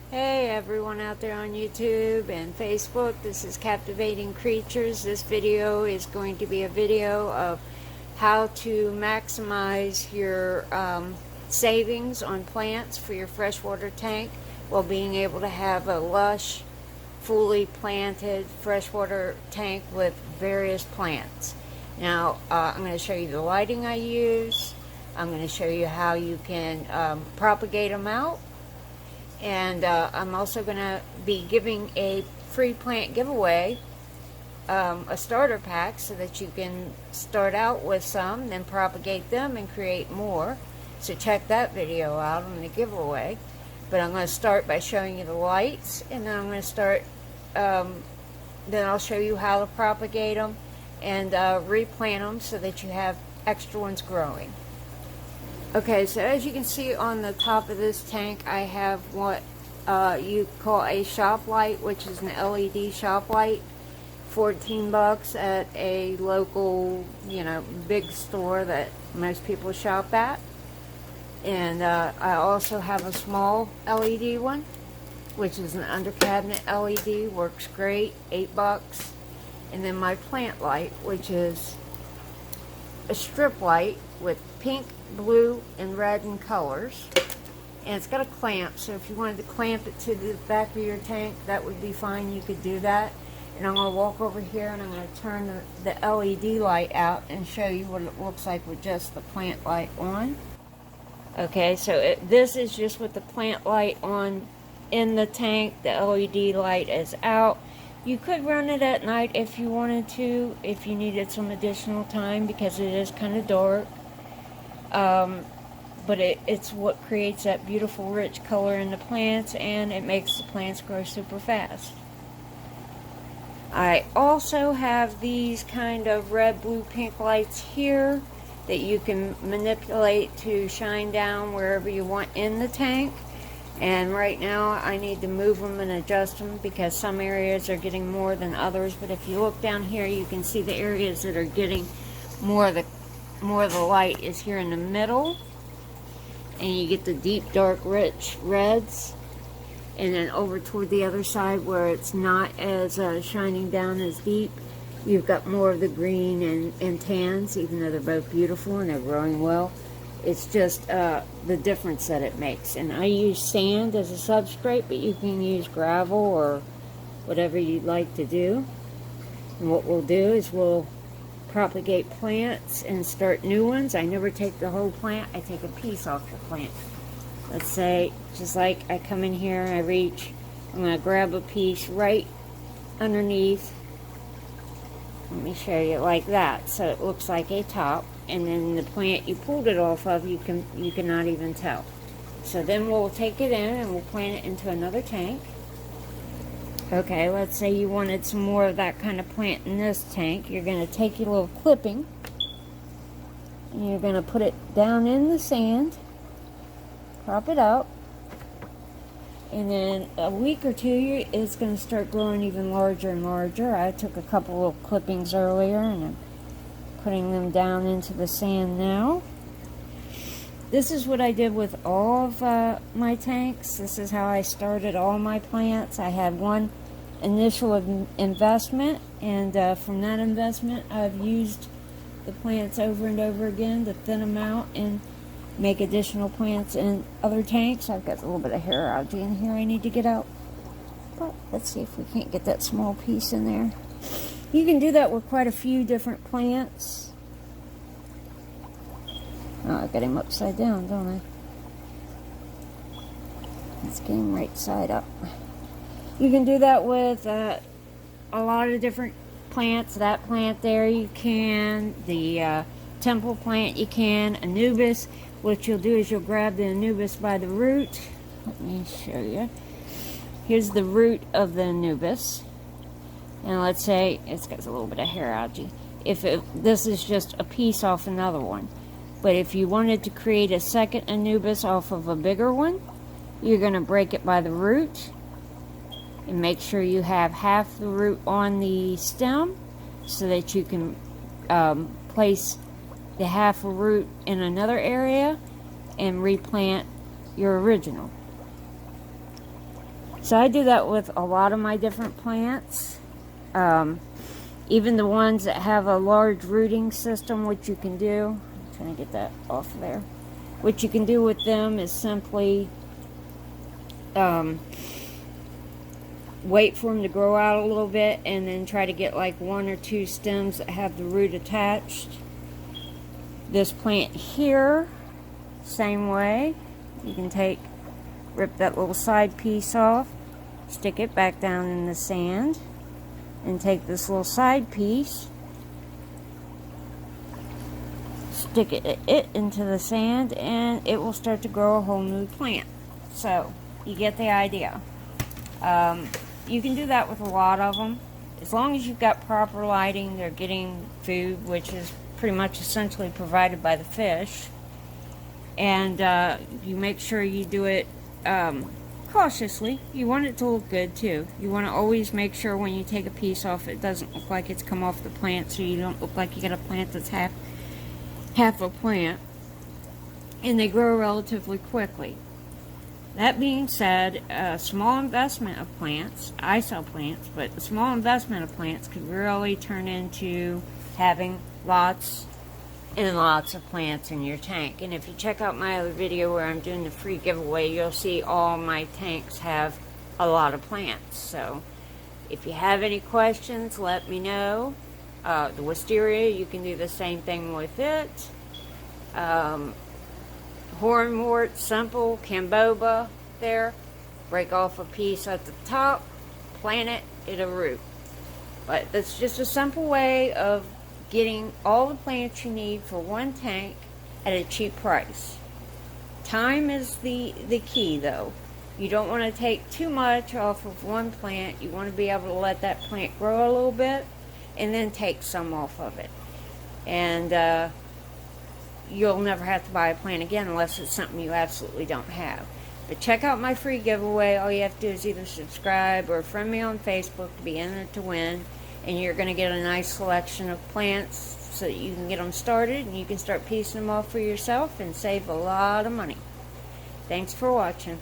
Hey everyone out there on YouTube and Facebook, this is Captivating Creatures. This video is going to be a video of how to maximize your savings on plants for your freshwater tank while being able to have a lush, fully planted freshwater tank with various plants. Now, I'm going to show you the lighting I use. I'm going to show you how you can propagate them out. And I'm also going to be giving a free plant giveaway, a starter pack, so that you can start out with some, then propagate them and create more. So check that video out on the giveaway. But I'm going to start by showing you the lights, and then I'm going to start, then I'll show you how to propagate them and replant them so that you have extra ones growing. Okay, so as you can see on the top of this tank, I have what you call a shop light, which is an LED shop light. 14 bucks at a local, big store that most people shop at. And I also have a small LED one, which is an under cabinet LED, works great, 8 bucks. And then my plant light, which is a strip light with pink, blue, and red in colors, and it's got a clamp, so if you wanted to clamp it to the back of your tank, that would be fine. You could do that. And I'm going to walk over here and I'm going to turn the LED light out and show you what it looks like with just the plant light on. Okay, so this is just with the plant light on in the tank. The LED light is out. You could run it at night if you wanted to, if you needed some additional time, because it is kind of dark. But it's what creates that beautiful rich color in the plants, and it makes the plants grow super fast. I also have these kind of red, blue, pink lights here that you can manipulate to shine down wherever you want in the tank. And right now I need to move them and adjust them because some areas are getting more than others. But if you look down here, you can see the areas that are getting more of the light is here in the middle, and you get the deep, dark, rich reds. And then over toward the other side where it's not as shining down as deep, you've got more of the green and tans, even though they're both beautiful and they're growing well. It's just the difference that it makes. And I use sand as a substrate, but you can use gravel or whatever you'd like to do. And what we'll do is we'll propagate plants and start new ones. I never take the whole plant. I take a piece off the plant. Let's say, just like I come in here and I reach, I'm going to grab a piece right underneath. Let me show you like that, so it looks like a top. And then the plant you pulled it off of, you cannot even tell. So then we'll take it in and we'll plant it into another tank. Okay, let's say you wanted some more of that kind of plant in this tank. You're going to take your little clipping and you're going to put it down in the sand, prop it up, and then a week or two it's going to start growing even larger and larger. I took a couple little clippings earlier and I'm putting them down into the sand now. This is what I did with all of my tanks. This is how I started all my plants. I had one initial investment, and from that investment I've used the plants over and over again to thin them out and make additional plants in other tanks. I've got a little bit of hair algae in here I need to get out, but let's see if we can't get that small piece in there. You can do that with quite a few different plants. Oh, I got him upside down, don't I? Let's get him right side up. You can do that with a lot of different plants. That plant there you can. The temple plant you can. Anubis. What you'll do is you'll grab the anubis by the root. Let me show you. Here's the root of the anubis. And let's say it's got a little bit of hair algae. This is just a piece off another one. But if you wanted to create a second anubis off of a bigger one, you're going to break it by the root. And make sure you have half the root on the stem so that you can place the half a root in another area and replant your original. So I do that with a lot of my different plants. Even the ones that have a large rooting system, what you can do, I'm trying to get that off of there. What you can do with them is simply wait for them to grow out a little bit and then try to get like 1 or 2 stems that have the root attached. This plant here, same way. You can rip that little side piece off, stick it back down in the sand, and take this little side piece, stick it into the sand, and it will start to grow a whole new plant. So you get the idea. You can do that with a lot of them. As long as you've got proper lighting, they're getting food, which is pretty much essentially provided by the fish. And you make sure you do it cautiously. You want it to look good too. You want to always make sure when you take a piece off, it doesn't look like it's come off the plant, so you don't look like you got a plant that's half a plant. And they grow relatively quickly. That being said, a small investment of plants, I sell plants, but a small investment of plants could really turn into having lots and lots of plants in your tank. And if you check out my other video where I'm doing the free giveaway, you'll see all my tanks have a lot of plants. So if you have any questions, let me know. The wisteria, you can do the same thing with it. Hornwort, simple, camboba there. Break off a piece at the top, plant it, it'll root. But that's just a simple way of getting all the plants you need for one tank at a cheap price. Time is the key though. You don't want to take too much off of one plant. You want to be able to let that plant grow a little bit and then take some off of it. And you'll never have to buy a plant again unless it's something you absolutely don't have. But check out my free giveaway. All you have to do is either subscribe or friend me on Facebook to be entered to win. And you're going to get a nice selection of plants so that you can get them started and you can start piecing them off for yourself and save a lot of money. Thanks for watching.